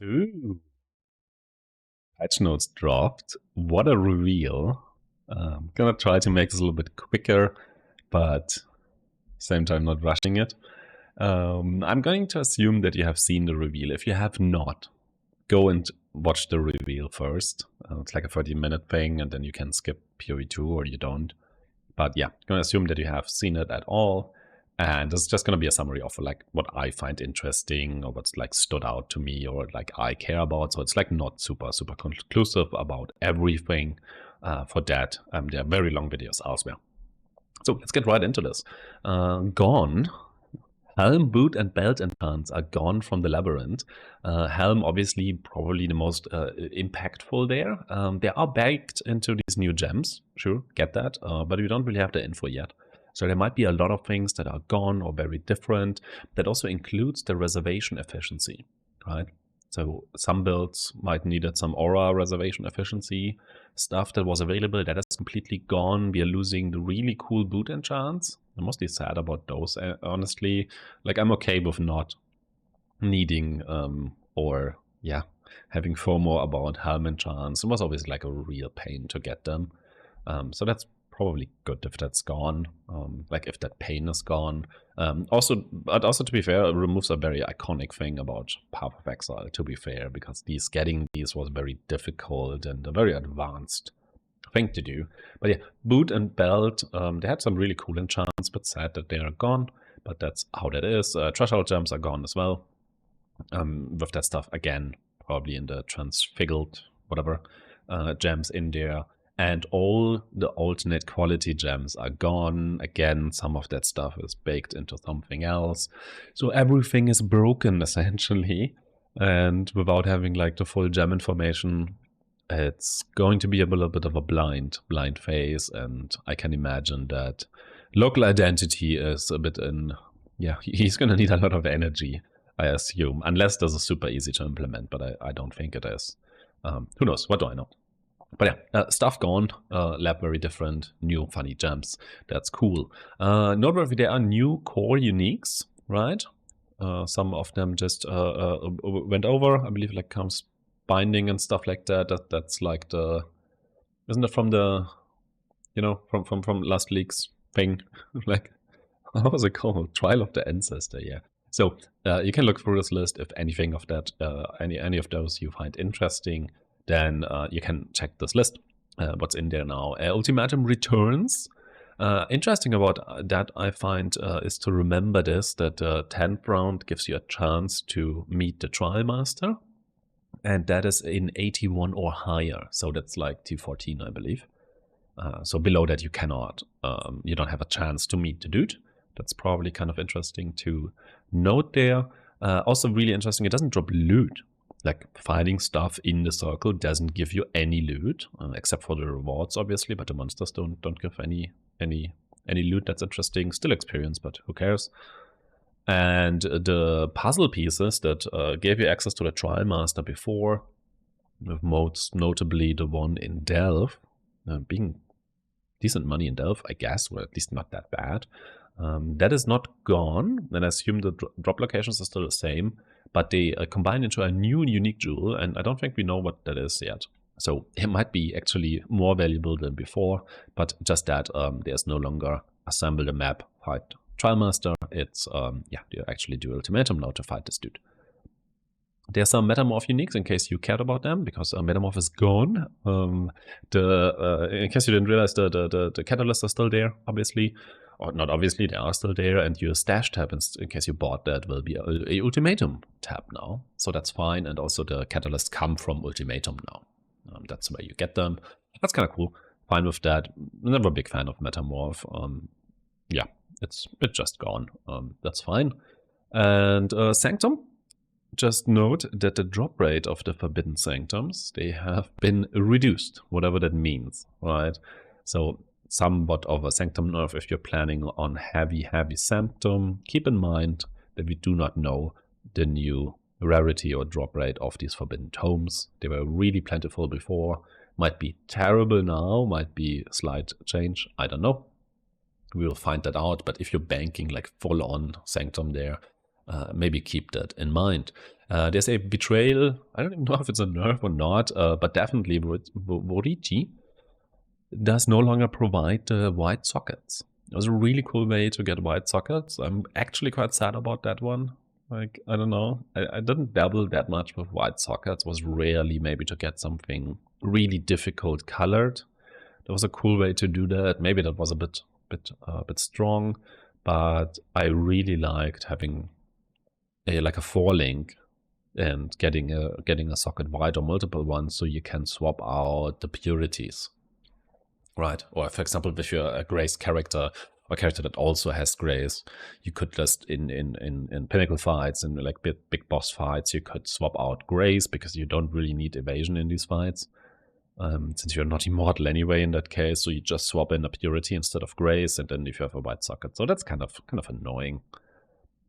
Ooh, patch notes dropped. What a reveal. Gonna try to make this a little bit quicker, but same time not rushing it. I'm going to assume that you have seen the reveal. If you have not, go and watch the reveal first. It's like a 30-minute thing, and then you can skip PoE2 or you don't. But yeah, I'm gonna assume that you have seen it at all. And this is just going to be a summary of like what I find interesting or what's like stood out to me or like I care about. So it's like not super conclusive about everything. For that, there are very long videos elsewhere. So let's get right into this. Gone. Helm, boot, and belt enchants are gone from the labyrinth. Helm, obviously, probably the most impactful there. They are baked into these new gems. Sure, get that. But we don't really have the info yet. So there might be a lot of things that are gone or very different. That also includes the reservation efficiency, right? So some builds might needed some aura reservation efficiency stuff that was available. That is completely gone. We are losing the really cool boot enchants. I'm mostly sad about those, honestly. Like, I'm okay with not needing or, yeah, having FOMO about helm enchants. It was always like a real pain to get them. So that's probably good if that's gone, like if that pain is gone. But also to be fair, it removes a very iconic thing about Path of Exile, to be fair, because getting these was very difficult and a very advanced thing to do. But yeah, boot and belt, they had some really cool enchants, but sad that they are gone. But that's how that is. Threshold gems are gone as well. With that stuff, again, probably in the transfigured, whatever, gems in there. And all the alternate quality gems are gone. Again, some of that stuff is baked into something else. So everything is broken, essentially. And without having like the full gem information, it's going to be a little bit of a blind phase. And I can imagine that local identity is a bit in, yeah, he's going to need a lot of energy, I assume. Unless this is super easy to implement, but I don't think it is. Who knows? What do I know? But yeah, stuff gone, lab very different, new funny gems. That's cool. Noteworthy, there are new core uniques, right? Some of them just went over. I believe like comes binding and stuff like that. That's like the, isn't it from the, you know, from last league's thing? Like, what was it called? Trial of the Ancestor, yeah. So you can look through this list if anything of that, any of those you find interesting. Then you can check this list, what's in there now. Ultimatum returns. Interesting about that, I find, is to remember this, that 10th round gives you a chance to meet the Trial Master. And that is in 81 or higher. So that's like T14, I believe. So below that you cannot, you don't have a chance to meet the dude. That's probably kind of interesting to note there. Also really interesting, it doesn't drop loot. Like, finding stuff in the circle doesn't give you any loot, except for the rewards, obviously, but the monsters don't give any loot that's interesting. Still experience, but who cares? And the puzzle pieces that gave you access to the Trial Master before, with most notably the one in Delve, being decent money in Delve, I guess, or at least not that bad. That is not gone, and I assume the drop locations are still the same, but they combine into a new unique jewel, and I don't think we know what that is yet. So it might be actually more valuable than before, but just that there's no longer assemble the map, fight Trial Master. It's, yeah, you actually do Ultimatum now to fight this dude. There's some Metamorph uniques in case you cared about them, because Metamorph is gone. In case you didn't realize, the Catalysts are still there, obviously. Or not obviously, they are still there, and your stash tab, in case you bought that, will be a Ultimatum tab now. So that's fine, and also the Catalysts come from Ultimatum now. That's where you get them. That's kind of cool. Fine with that. Never a big fan of Metamorph. Yeah, it's just gone. That's fine. And Sanctum, just note that the drop rate of the Forbidden Sanctums, they have been reduced, whatever that means, right? So somewhat of a Sanctum nerf if you're planning on heavy Sanctum. Keep in mind that we do not know the new rarity or drop rate of these Forbidden Tomes. They were really plentiful before. Might be terrible now, might be a slight change, I don't know. We will find that out, but if you're banking like full-on Sanctum there, maybe keep that in mind. There's a betrayal. I don't even know if it's a nerf or not, but definitely Vorici does no longer provide white sockets. It was a really cool way to get white sockets. I'm actually quite sad about that one. Like, I don't know. I didn't dabble that much with white sockets. It was rarely maybe to get something really difficult colored. There was a cool way to do that. Maybe that was a bit strong, but I really liked having like a 4-link and getting a socket white or multiple ones, so you can swap out the purities, right? Or for example, if you're a grace character, or character that also has grace, you could just in pinnacle fights and like big boss fights, you could swap out grace because you don't really need evasion in these fights. Since you're not immortal anyway in that case, so you just swap in a purity instead of grace, and then if you have a white socket. So that's kind of annoying.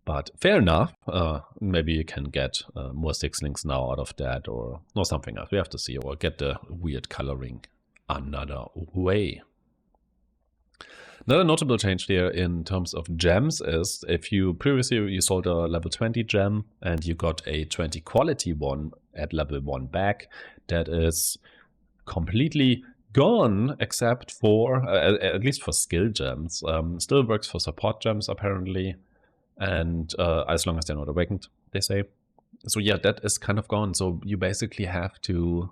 But fair enough. Maybe you can get more 6-links now out of that, or something else. We have to see, or get the weird coloring another way. Another notable change there in terms of gems is if you previously sold a level 20 gem and you got a 20 quality one at level 1 back, that is completely gone except for, at least for skill gems. Still works for support gems apparently, and as long as they're not awakened, they say. So yeah, that is kind of gone. So you basically have to,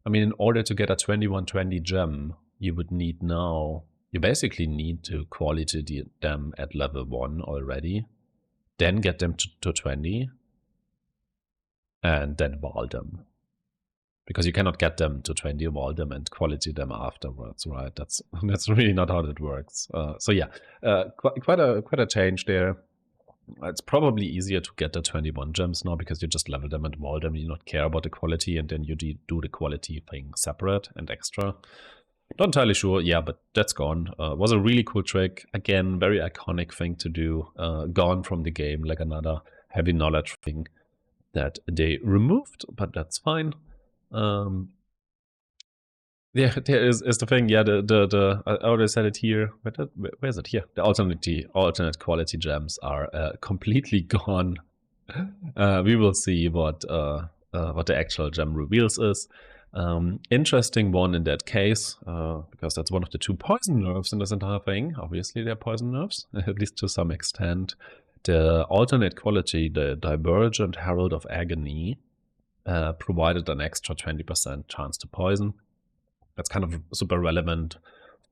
I mean, in order to get a 2120 gem, you would need now, you basically need to quality them at level 1 already, then get them to 20, and then wall them. Because you cannot get them to 20, wall them, and quality them afterwards, right? That's really not how that works. So yeah, quite a change there. It's probably easier to get the 21 gems now because you just level them and wall them. You do not care about the quality, and then you do the quality thing separate and extra. Not entirely sure, yeah, but that's gone. Was a really cool trick. Again, very iconic thing to do. Gone from the game, like another heavy knowledge thing that they removed, but that's fine. Yeah, there is the thing. Yeah, I already said it here. Where is it here? The alternate quality gems are completely gone. We will see what the actual gem reveals is. Interesting one in that case, because that's one of the 2 poison nerfs in this entire thing. Obviously, they're poison nerfs, at least to some extent. The alternate quality, the Divergent Herald of Agony, provided an extra 20% chance to poison. That's kind of super relevant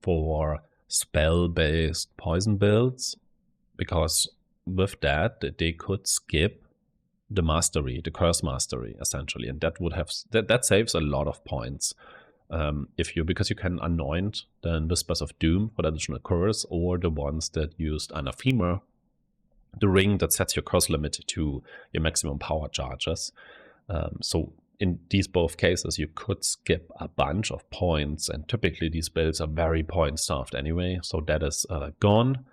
for spell-based poison builds, because with that, they could skip the mastery, the curse mastery, essentially, and that would have that saves a lot of points. Because you can anoint the Whispers of Doom for the additional curse, or the ones that used Anathema, the ring that sets your curse limit to your maximum power charges. So in these both cases, you could skip a bunch of points, and typically these builds are very point starved anyway, so that is gone.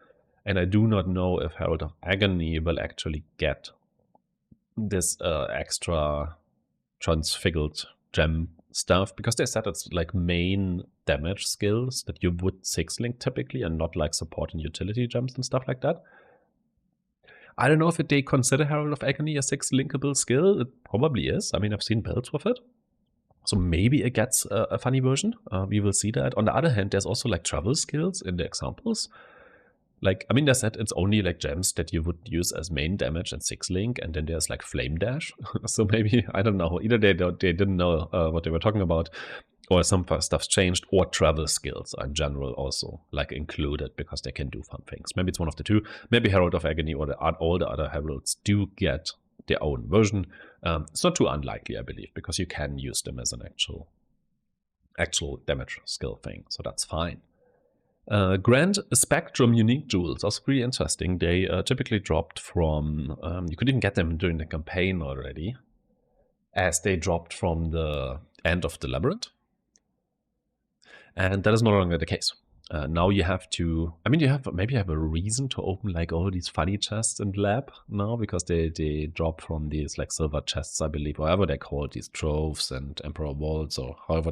And I do not know if Herald of Agony will actually get this extra transfigured gem stuff, because they said it's like main damage skills that you would 6-link typically, and not like support and utility gems and stuff like that. I don't know if they consider Herald of Agony a 6-linkable skill. It probably is. I mean, I've seen builds with it. So maybe it gets a funny version. We will see that. On the other hand, there's also like travel skills in the examples. Like, I mean, they said it's only like gems that you would use as main damage and 6-link, and then there's like Flame Dash. So maybe, I don't know, either they didn't know what they were talking about, or some stuff's changed, or travel skills are in general also like included because they can do fun things. Maybe it's one of the 2. Maybe Herald of Agony or all the other heralds do get their own version. It's not too unlikely, I believe, because you can use them as an actual damage skill thing, so that's fine. Grand Spectrum unique jewels, also pretty interesting. They typically dropped from, you could even get them during the campaign already, as they dropped from the end of the labyrinth. And that is no longer the case. Now you have to, I mean, maybe you have a reason to open like all these funny chests in lab now, because they drop from these like silver chests, I believe, whatever they're called, these troves and Emperor Vaults, or however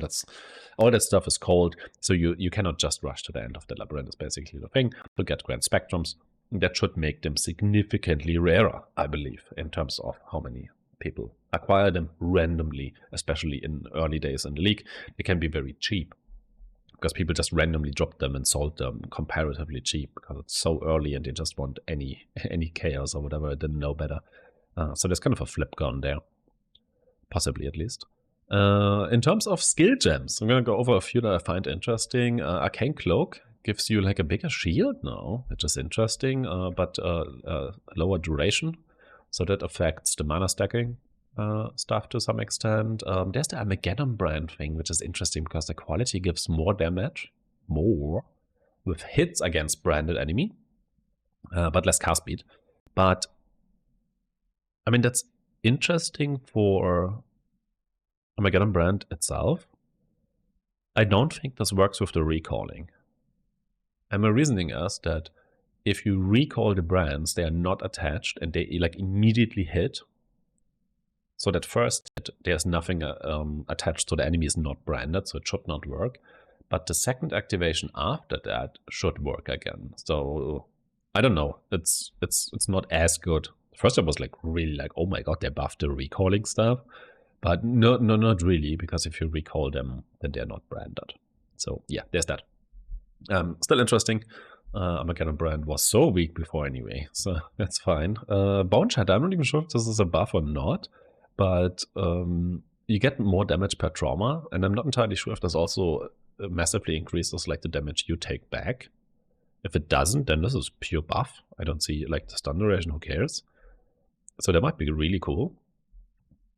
all that stuff is called. So you cannot just rush to the end of the labyrinth, is basically the thing, to get Grand Spectrums. That should make them significantly rarer, I believe, in terms of how many people acquire them randomly, especially in early days in the league. They can be very cheap because people just randomly dropped them and sold them comparatively cheap because it's so early and they just want any chaos or whatever. I didn't know better. So there's kind of a flip gone there, possibly at least. In terms of skill gems, I'm going to go over a few that I find interesting. Arcane Cloak gives you like a bigger shield now, which is interesting, but lower duration. So that affects the mana stacking stuff to some extent. There's the Armageddon brand thing, which is interesting because the quality gives more damage, with hits against branded enemy, but less cast speed. But I mean, that's interesting for Armageddon brand itself. I don't think this works with the recalling. And my reasoning is that if you recall the brands, they are not attached and they like immediately hit. So that first hit, there's nothing attached, so the enemy is not branded, so it should not work. But the second activation after that should work again. So I don't know. It's not as good. First I was like really like, oh my god, they buffed the recalling stuff. But no, not really, because if you recall them, then they're not branded. So yeah, there's that. Still interesting. Armageddon brand was so weak before anyway, so that's fine. Bone Shatter, I'm not even sure if this is a buff or not, but you get more damage per trauma, and I'm not entirely sure if this also massively increases like the damage you take back. If it doesn't, then this is pure buff. I don't see like the stun duration, who cares? So that might be really cool.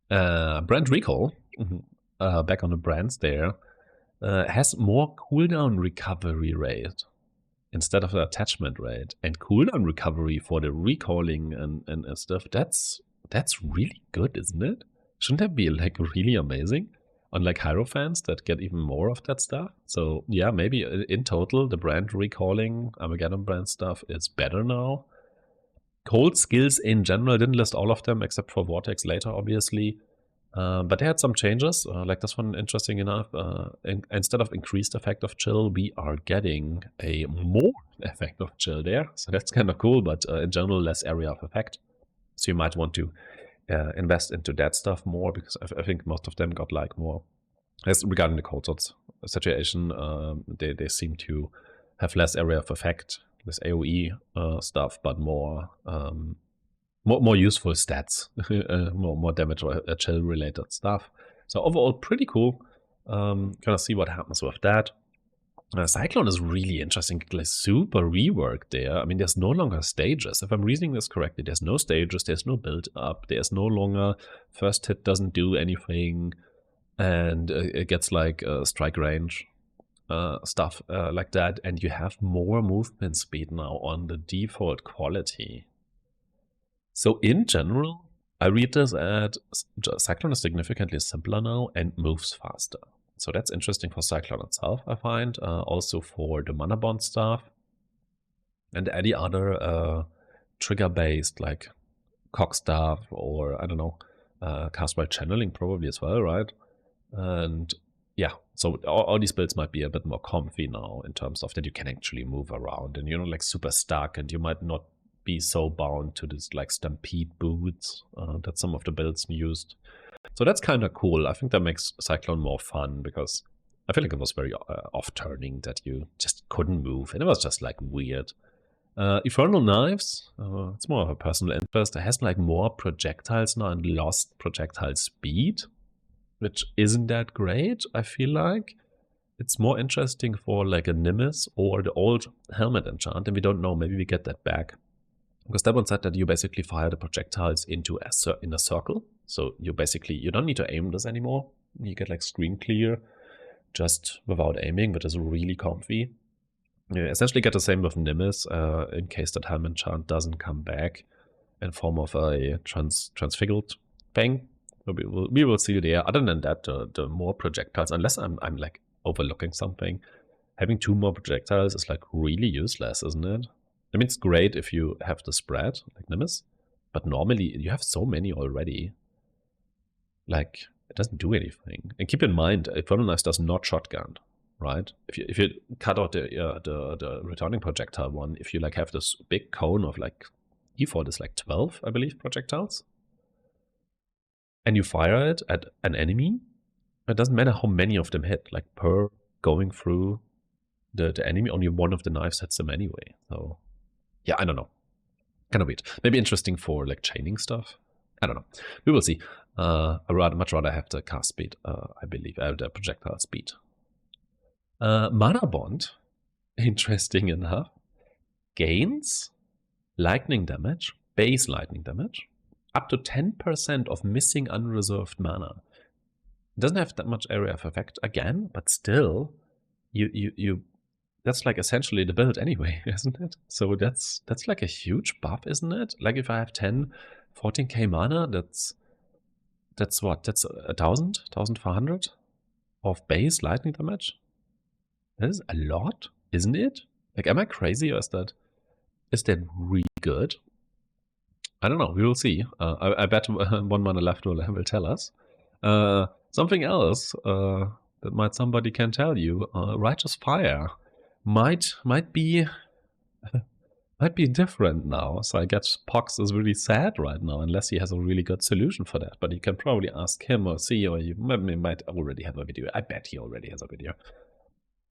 Brand Recall, back on the brands there, has more cooldown recovery rate instead of the attachment rate. And cooldown recovery for the recalling and stuff, that's really good, isn't it? Shouldn't that be like really amazing? Unlike Hierophants that get even more of that stuff. So yeah, maybe in total, the brand recalling Armageddon brand stuff is better now. Cold skills in general, didn't list all of them except for Vortex later, obviously. But they had some changes, like this one, interesting enough. Instead of increased effect of chill, we are getting a more effect of chill there. So that's kind of cool, but in general, less area of effect. So you might want to invest into that stuff more, because I think most of them got like more. As regarding the cold swords situation, they seem to have less area of effect with AoE stuff, but more useful stats, more damage or chill related stuff. So overall, pretty cool. Gonna see what happens with that. Cyclone is really interesting, like super reworked there. I mean, there's no longer stages. If I'm reasoning this correctly, there's no stages, there's no build up, there's no longer first hit doesn't do anything, and it gets like strike range stuff like that, and you have more movement speed now on the default quality. So in general, I read this as Cyclone is significantly simpler now and moves faster. So that's interesting for Cyclone itself, I find. Also for the mana bond stuff. And any other trigger-based like Cock stuff, or I don't know, cast by channeling probably as well, right? And yeah, so all these builds might be a bit more comfy now in terms of that you can actually move around and you're not like super stuck, and you might not be so bound to this like stampede boots that some of the builds used. So that's kind of cool. I think that makes Cyclone more fun, because I feel like it was very off-turning that you just couldn't move, and it was just like weird. Infernal Knives, it's more of a personal interest. It has like more projectiles now and lost projectile speed, which isn't that great, I feel like. It's more interesting for like a Nimbus or the old Helmet enchant, and we don't know, maybe we get that back. Because that one said that you basically fire the projectiles into in a circle. So you don't need to aim this anymore. You get like screen clear just without aiming, which is really comfy. You essentially get the same with Nimbus in case that Helmet enchant doesn't come back in form of a transfigured thing. We will see there. Other than that, the more projectiles, unless I'm like overlooking something, having 2 more projectiles is like really useless, isn't it? I mean, it's great if you have the spread, like Nimbus, but normally you have so many already. Like, it doesn't do anything. And keep in mind, Infernal Knives does not shotgun, right? If you cut out the returning projectile one, if you like have this big cone of like, default is like 12, I believe, projectiles. and you fire it at an enemy, it doesn't matter how many of them hit. Like per going through the enemy, only one of the knives hits them anyway. So yeah, I don't know. Kind of weird. Maybe interesting for like chaining stuff. I don't know. We will see. I much rather have the cast speed, I believe, the projectile speed. Mana Bond, interesting enough, gains lightning damage, base lightning damage, up to 10% of missing unreserved mana. It doesn't have that much area of effect again, but still, you that's like essentially the build anyway, isn't it? So that's like a huge buff, isn't it? Like if I have 10, 14k mana, that's what? That's 1,000, 1,400 of base lightning damage. That is a lot, isn't it? Like, am I crazy or is that really good? I don't know. We will see. I bet 1 mana left will tell us. Something else that somebody can tell you. Righteous Fire might be different now. So I guess Pox is really sad right now, unless he has a really good solution for that. But you can probably ask him or see, or you might already have a video. I bet he already has a video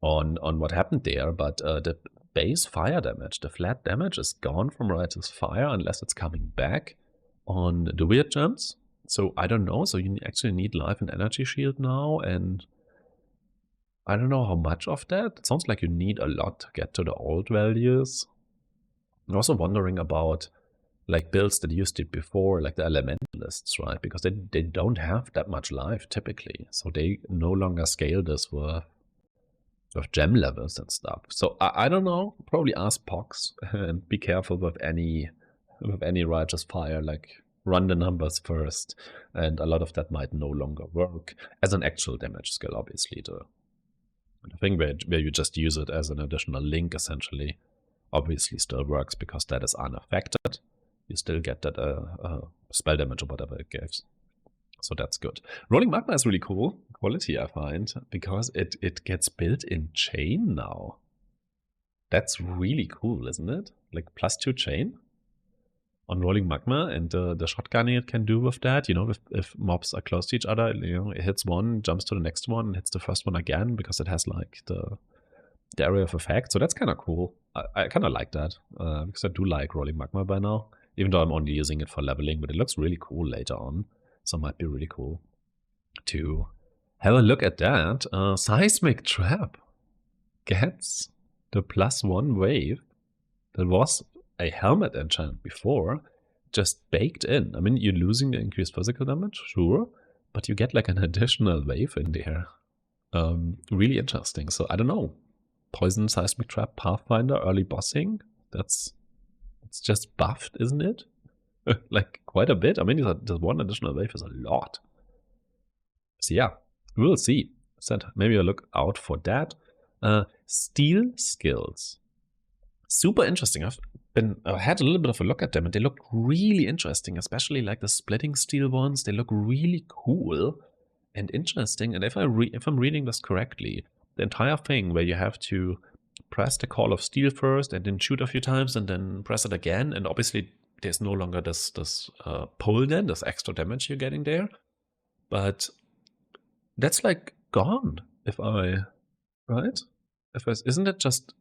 on what happened there. But the base fire damage, the flat damage, is gone from Righteous Fire unless it's coming back on the weird gems. So I don't know. So you actually need life and energy shield now, and I don't know how much of that. It sounds like you need a lot to get to the old values. I'm also wondering about like builds that used it before, like the Elementalists, right? Because they don't have that much life typically. So they no longer scale this with gem levels and stuff. So I don't know. Probably ask Pox and be careful with any Righteous Fire. Like run the numbers first, and a lot of that might no longer work as an actual damage skill. Obviously, the thing where you just use it as an additional link essentially obviously still works because that is unaffected. You still get that spell damage or whatever it gives. So that's good. Rolling Magma is really cool quality, I find, because it gets built in chain now. That's really cool, isn't it? Like +2 chain on Rolling Magma, and the shotgunning it can do with that. You know, if mobs are close to each other, you know, it hits one, jumps to the next one, and hits the first one again because it has like the area of effect. So that's kind of cool. I kind of like that because I do like Rolling Magma by now, even though I'm only using it for leveling, but it looks really cool later on. So it might be really cool to have a look at that. Seismic Trap gets the +1 wave that was a helmet enchant before, just baked in. I mean, you're losing the increased physical damage, sure, but you get like an additional wave in there. Really interesting. So I don't know. Poison, Seismic Trap, Pathfinder, early bossing. It's just buffed, isn't it? Like quite a bit. I mean, the one additional wave is a lot. So yeah, we'll see. So maybe I'll look out for that. Steel skills. Super interesting. I've had a little bit of a look at them, and they look really interesting, especially like the splitting steel ones. They look really cool and interesting. And if I'm reading this correctly, the entire thing where you have to press the Call of Steel first and then shoot a few times and then press it again, and obviously there's no longer this pull then, this extra damage you're getting there. But that's like gone, right? Isn't it just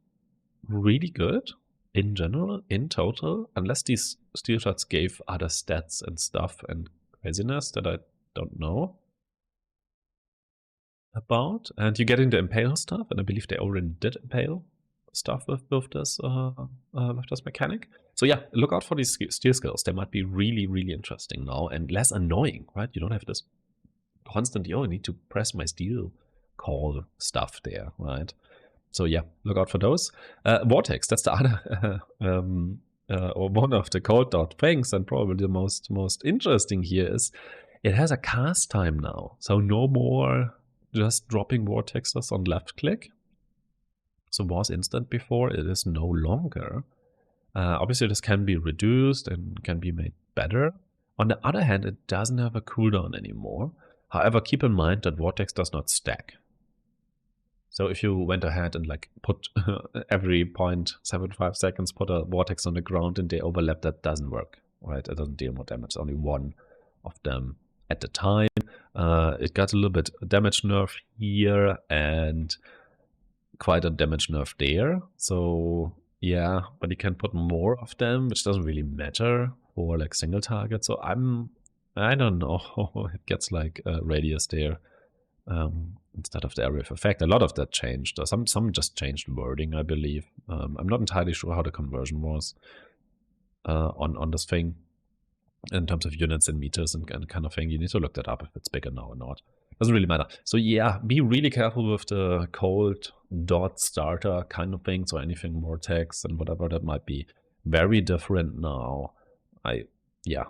really good in general, in total? Unless these steel shots gave other stats and stuff and craziness that I don't know about. And you're getting the impale stuff, and I believe they already did impale stuff with this mechanic. So yeah, look out for these steel skills. They might be really, really interesting now and less annoying, right? You don't have this constant, I need to press my steel call stuff there, right? So yeah, look out for those. Vortex, that's the other, or one of the cold dot things, and probably the most interesting here is it has a cast time now. So no more just dropping vortexes on left click. So was instant before, it is no longer. Obviously this can be reduced and can be made better. On the other hand, it doesn't have a cooldown anymore. However, keep in mind that vortex does not stack. So if you went ahead and like put every 0.75 seconds, put a vortex on the ground and they overlap, that doesn't work, right? It doesn't deal more damage. Only one of them at the time. It got a little bit damage nerf here and quite a damage nerf there. So yeah, but you can put more of them, which doesn't really matter for like single target. So I don't know. It gets like a radius there instead of the area of effect. A lot of that changed. Some just changed wording, I believe. I'm not entirely sure how the conversion was on this thing in terms of units and meters and kind of thing. You need to look that up if it's bigger now or not. Doesn't really matter. So yeah, be really careful with the cold dot starter kind of thing. So anything vortex and whatever that might be. Very different now. Yeah,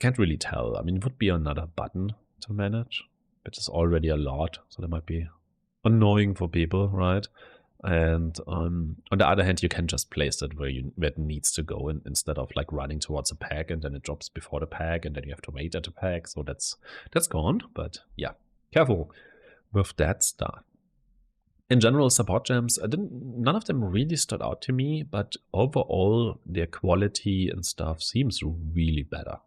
can't really tell. I mean, it would be another button to manage, which is already a lot. So that might be annoying for people, right? And on the other hand, you can just place it where it needs to go instead of like running towards a pack and then it drops before the pack and then you have to wait at the pack. So that's gone. But yeah, careful with that stuff. In general, support gems, none of them really stood out to me, but overall their quality and stuff seems really better.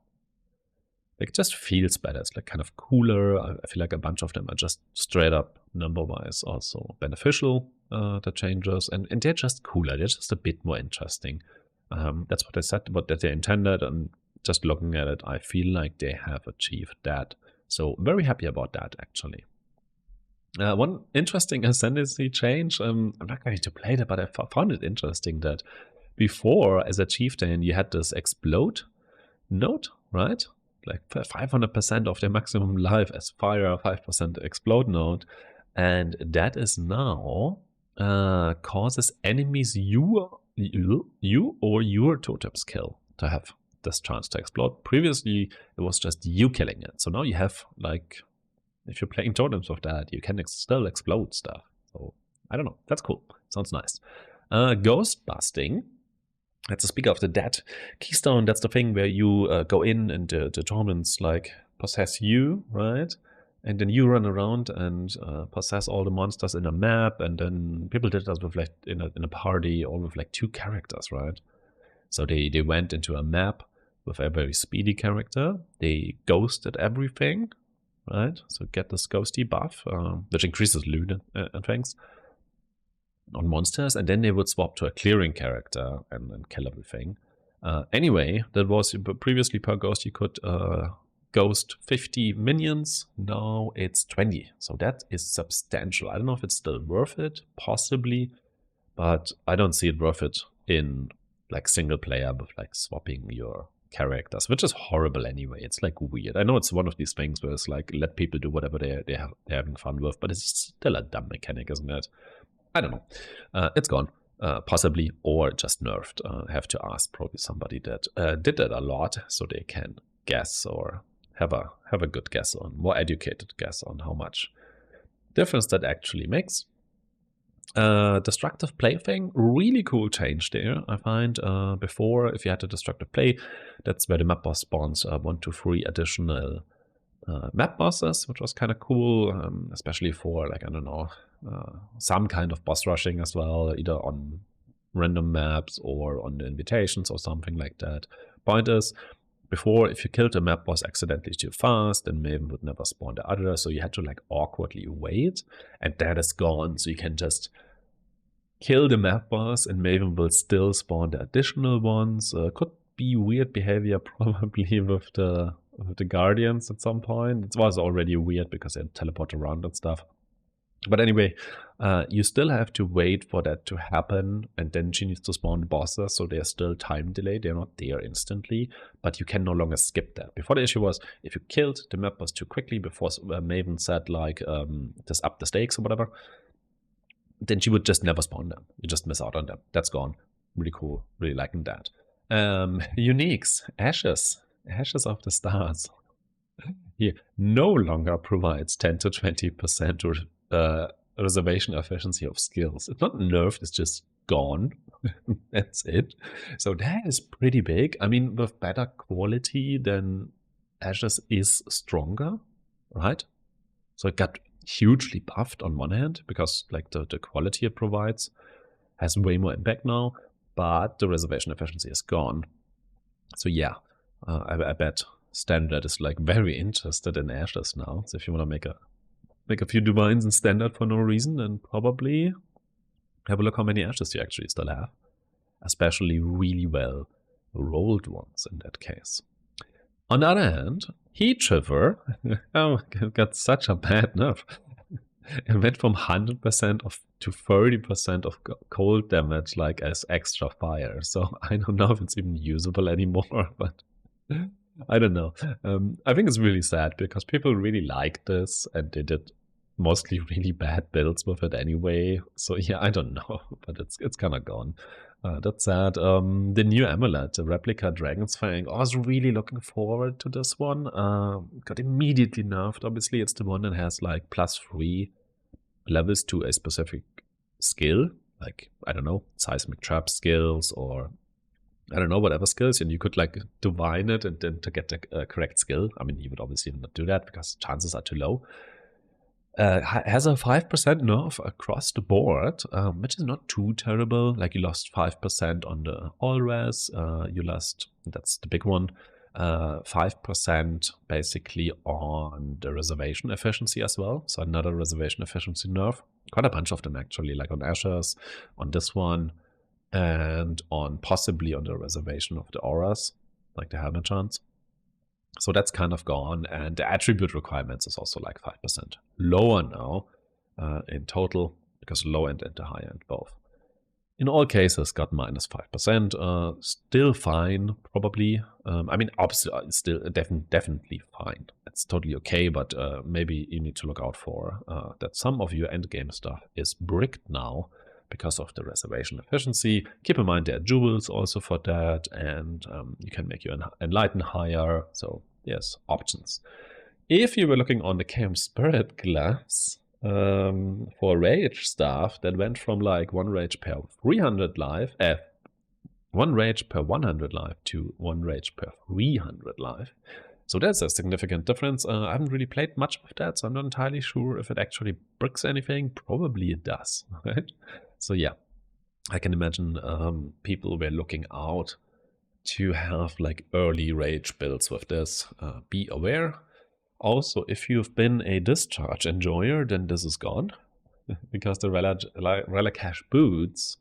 Like, it just feels better. It's like kind of cooler. I feel like a bunch of them are just straight up number-wise also beneficial, the changes. And they're just cooler. They're just a bit more interesting. That's what I said, what they intended. And just looking at it, I feel like they have achieved that. So very happy about that, actually. One interesting ascendancy change, I'm not going to play that, but I found it interesting that before, as a chieftain, you had this explode node, right? Like 500% of their maximum life as fire, 5% explode node. And that is now causes enemies you or your totem skill to have this chance to explode. Previously, it was just you killing it. So now you have, like, if you're playing totems with that, you can still explode stuff. So I don't know. That's cool. Sounds nice. Ghost busting. Let's speak of the dead. Keystone, that's the thing where you go in and the torments like possess you, right? And then you run around and possess all the monsters in a map. And then people did that with like in a party or with like 2 characters, right? So they went into a map with a very speedy character. They ghosted everything, right? So get this ghosty buff, which increases loot and things on monsters, and then they would swap to a clearing character and kill everything. Anyway, that was previously per ghost you could ghost 50 minions. Now it's 20, so that is substantial. I don't know if it's still worth it, possibly, but I don't see it worth it in like single player with like swapping your characters, which is horrible anyway. It's like weird. I know it's one of these things where it's like let people do whatever they're having fun with, but it's still a dumb mechanic, isn't it? I don't know. It's gone, possibly, or just nerfed. Have to ask probably somebody that did that a lot, so they can guess or have a good guess on, more educated guess on how much difference that actually makes. Destructive play thing, really cool change there. I find before, if you had a destructive play, that's where the map boss spawns 1 to 3 additional map bosses, which was kind of cool, especially for like, I don't know, some kind of boss rushing as well, either on random maps or on the invitations or something like that. Point is, before, if you killed a map boss accidentally too fast, then Maven would never spawn the other, so you had to like awkwardly wait, and that is gone, so you can just kill the map boss and Maven will still spawn the additional ones. Could be weird behavior probably with the Guardians at some point. It was already weird because they teleport around and stuff. But anyway, you still have to wait for that to happen, and then she needs to spawn the bosses, so there's still time delay. They're not there instantly, but you can no longer skip that. Before, the issue was if you killed the map boss too quickly before Maven said like just up the stakes or whatever, then she would just never spawn them. You just miss out on them. That's gone. Really cool. Really liking that. Uniques. Ashes of the Stars. Here no longer provides 10 to 20% reservation efficiency of skills. It's not nerfed, it's just gone. That's it. So that is pretty big. I mean, with better quality, then Ashes is stronger, right? So it got hugely buffed on one hand because like the quality it provides has way more impact now, but the reservation efficiency is gone. So yeah, I bet Standard is like very interested in Ashes now. So if you want to make a few divines in Standard for no reason, then probably have a look how many Ashes you actually still have. Especially really well rolled ones in that case. On the other hand, Heat Shiver got such a bad nerf. It went from 100% to 30% of cold damage, like as extra fire. So I don't know if it's even usable anymore, but I don't know. I think it's really sad because people really like this and they did mostly really bad builds with it anyway. So yeah, I don't know, but it's kind of gone. That's sad. The new amulet, the replica Dragon's Fang. I was really looking forward to this one. Got immediately nerfed. Obviously, it's the one that has like +3 levels to a specific skill, like I don't know, seismic trap skills or I don't know, whatever skills, and you could like divine it and then to get the correct skill. I mean, you would obviously not do that because chances are too low. Has a 5% nerf across the board, which is not too terrible. Like you lost 5% on the all res, you lost, that's the big one, 5% basically on the reservation efficiency as well. So another reservation efficiency nerf. Quite a bunch of them actually, like on Ashes, on this one, and on possibly on the reservation of the auras, like the Helmet Chance. So that's kind of gone, and the attribute requirements is also like 5% lower now in total, because low end and the high end both. In all cases, got -5%. Still fine, probably. I mean, obviously, still definitely fine. It's totally okay, but maybe you need to look out for that some of your endgame stuff is bricked now because of the reservation efficiency. Keep in mind there are jewels also for that, and you can make your enlighten higher. So yes, options. If you were looking on the Camp Spirit gloves for rage stuff, that went from like 1 rage per 300 life, 1 rage per 100 life to 1 rage per 300 life. So that's a significant difference. I haven't really played much with that, so I'm not entirely sure if it actually bricks anything. Probably it does, right? So yeah, I can imagine people were looking out to have like early rage builds with this. Be aware. Also, if you've been a discharge enjoyer, then this is gone. Because the Relicash boots,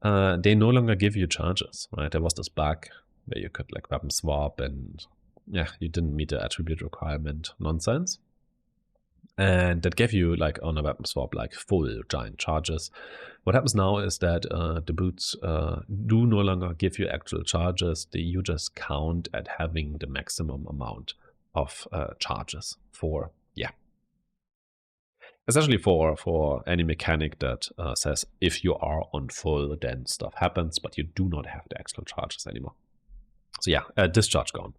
they no longer give you charges, right? There was this bug where you could like weapon swap and yeah, you didn't meet the attribute requirement nonsense. And that gave you like on a weapon swap like full giant charges. What happens now is that the boots do no longer give you actual charges. You just count at having the maximum amount of charges for, yeah, essentially for any mechanic that says if you are on full, then stuff happens, but you do not have the actual charges anymore. So yeah, discharge gone.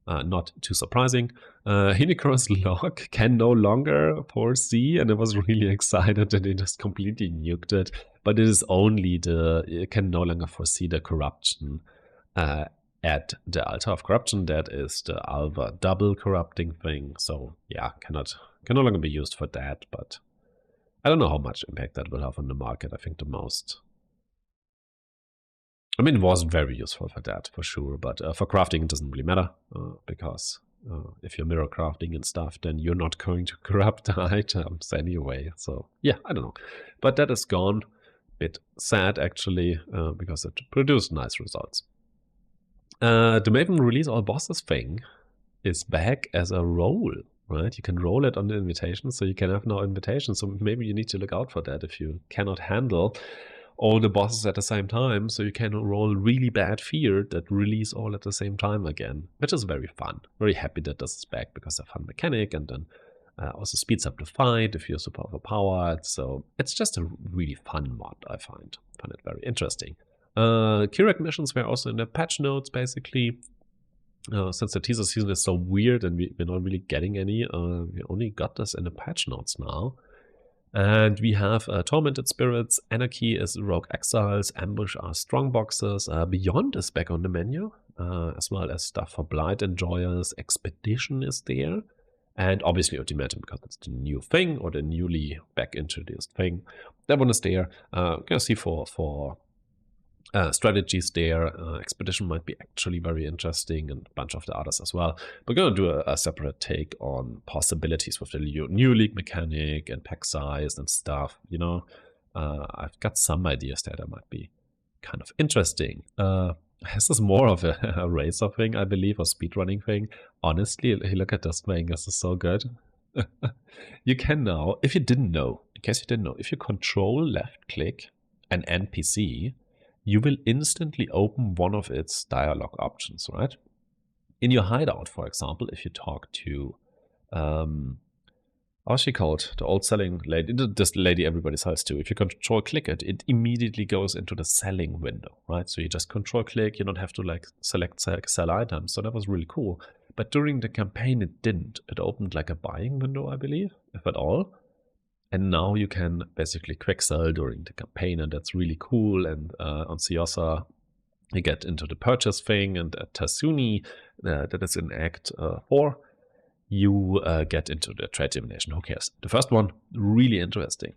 Not too surprising. Hinicor's lock can no longer foresee, and I was really excited that they just completely nuked it. But it is only it can no longer foresee the corruption at the Altar of Corruption. That is the Alva double corrupting thing. So yeah, can no longer be used for that. But I don't know how much impact that will have on the market. I think the most. I mean, it was very useful for that, for sure, but for crafting, it doesn't really matter, because if you're mirror crafting and stuff, then you're not going to corrupt the items anyway. So, yeah, I don't know. But that is gone. Bit sad, actually, because it produced nice results. The Maven release all bosses thing is back as a role, right? You can roll it on the invitation, so you can have no invitation. So maybe you need to look out for that if you cannot handle all the bosses at the same time, so you can roll really bad fear that release all at the same time again, which is very fun. Very happy that this is back because of fun mechanic, and then also speeds up the fight if you're super overpowered. So it's just a really fun mod, I find it very interesting. Kirac missions were also in the patch notes, basically. Since the teaser season is so weird and we're not really getting any, we only got this in the patch notes now. And we have Tormented Spirits, Anarchy is Rogue Exiles, Ambush are Strong Boxes, Beyond is back on the menu, as well as stuff for Blight Enjoyers, Expedition is there, and obviously Ultimatum because it's the new thing, or the newly back introduced thing. That one is there. You can see for strategies there. Expedition might be actually very interesting, and a bunch of the others as well. We're going to do a separate take on possibilities with the new league mechanic and pack size and stuff. You know, I've got some ideas that might be kind of interesting. This is more of a racer thing, I believe, or speedrunning thing. Honestly, look at this thing. This is so good. You can now, if you didn't know, in case you didn't know, if you control left click an NPC, you will instantly open one of its dialogue options, right? In your hideout, for example, if you talk to, what's she called? The old selling lady, this lady everybody sells to. If you control click it, it immediately goes into the selling window, right? So you just control click, you don't have to like select sell items. So that was really cool. But during the campaign, it didn't. It opened like a buying window, I believe, if at all. And now you can basically quick sell during the campaign, and that's really cool. And on Siyosa, you get into the purchase thing, and at Tasuni, that is in Act 4, you get into the trade elimination. Who cares? The first one, really interesting.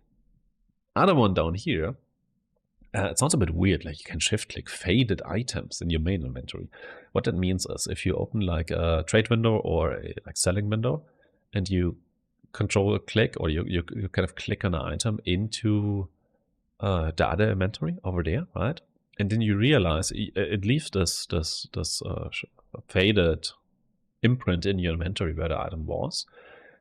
Other one down here, it sounds a bit weird, like you can shift-click faded items in your main inventory. What that means is if you open like a trade window or a like selling window, and you control click, or you kind of click on an item into the other inventory over there, right? And then you realize it leaves this faded imprint in your inventory where the item was.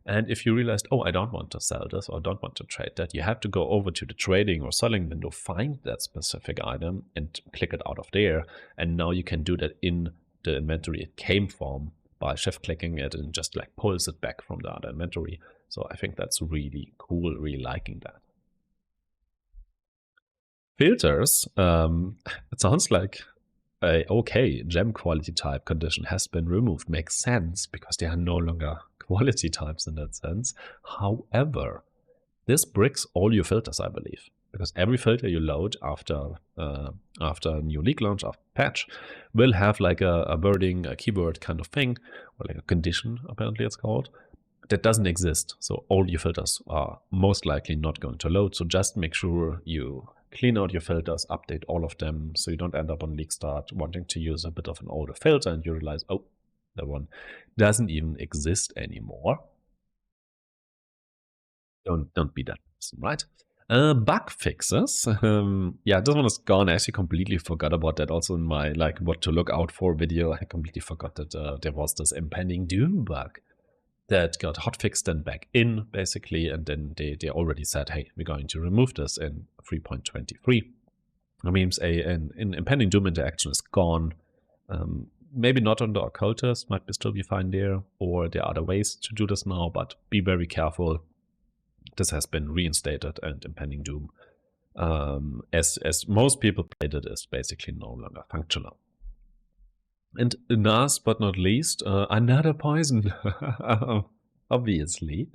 And if you realized, oh, I don't want to sell this or don't want to trade that, you have to go over to the trading or selling window, find that specific item and click it out of there. And now you can do that in the inventory it came from by shift clicking it, and just like pulls it back from the other inventory. So I think that's really cool, really liking that. Filters, it sounds like okay, gem quality type condition has been removed. Makes sense because they are no longer quality types in that sense. However, this bricks all your filters, I believe, because every filter you load after a new league launch, after patch, will have like a wording, a keyword kind of thing, or like a condition, apparently it's called, that doesn't exist. So all your filters are most likely not going to load. So just make sure you clean out your filters, update all of them, so you don't end up on league start wanting to use a bit of an older filter and you realize, oh, that one doesn't even exist anymore. Don't be that person, right? Bug fixes. Yeah, this one is gone. I actually completely forgot about that. Also in my like what to look out for video, I completely forgot that there was this impending doom bug that got hotfixed and back in basically, and then they already said, hey, we're going to remove this in 3.23. That means an impending doom interaction is gone. Maybe not on the occultist, might still be fine there, or there are other ways to do this now, but be very careful. This has been reinstated, and impending doom, as most people played it, is basically no longer functional. And last but not least, another poison, obviously.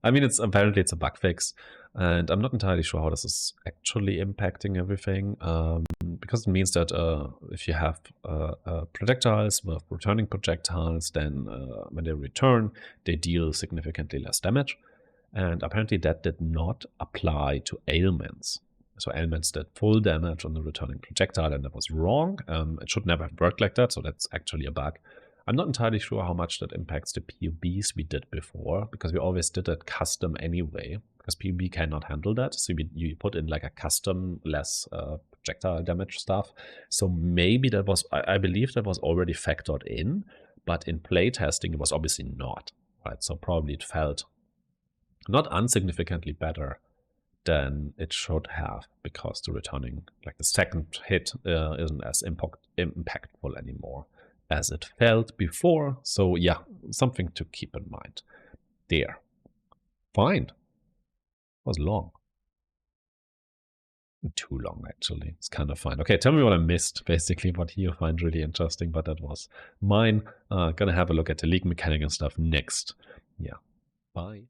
I mean, apparently it's a bug fix, and I'm not entirely sure how this is actually impacting everything, because it means that if you have projectiles with returning projectiles, then when they return, they deal significantly less damage. And apparently that did not apply to ailments. So ailments did full damage on the returning projectile, and that was wrong. It should never have worked like that, so that's actually a bug. I'm not entirely sure how much that impacts the PUBs we did before, because we always did it custom anyway, because PUB cannot handle that. So you put in like a custom less projectile damage stuff. So maybe that was, I believe that was already factored in, but in playtesting it was obviously not, right? So probably it felt not unsignificantly better than it should have, because the returning, like the second hit, isn't as impactful anymore as it felt before. So yeah, something to keep in mind there. Fine. It was long. Too long, actually. It's kind of fine. Okay, tell me what I missed, basically, what you find really interesting, but that was mine. Gonna have a look at the league mechanic and stuff next. Yeah, bye.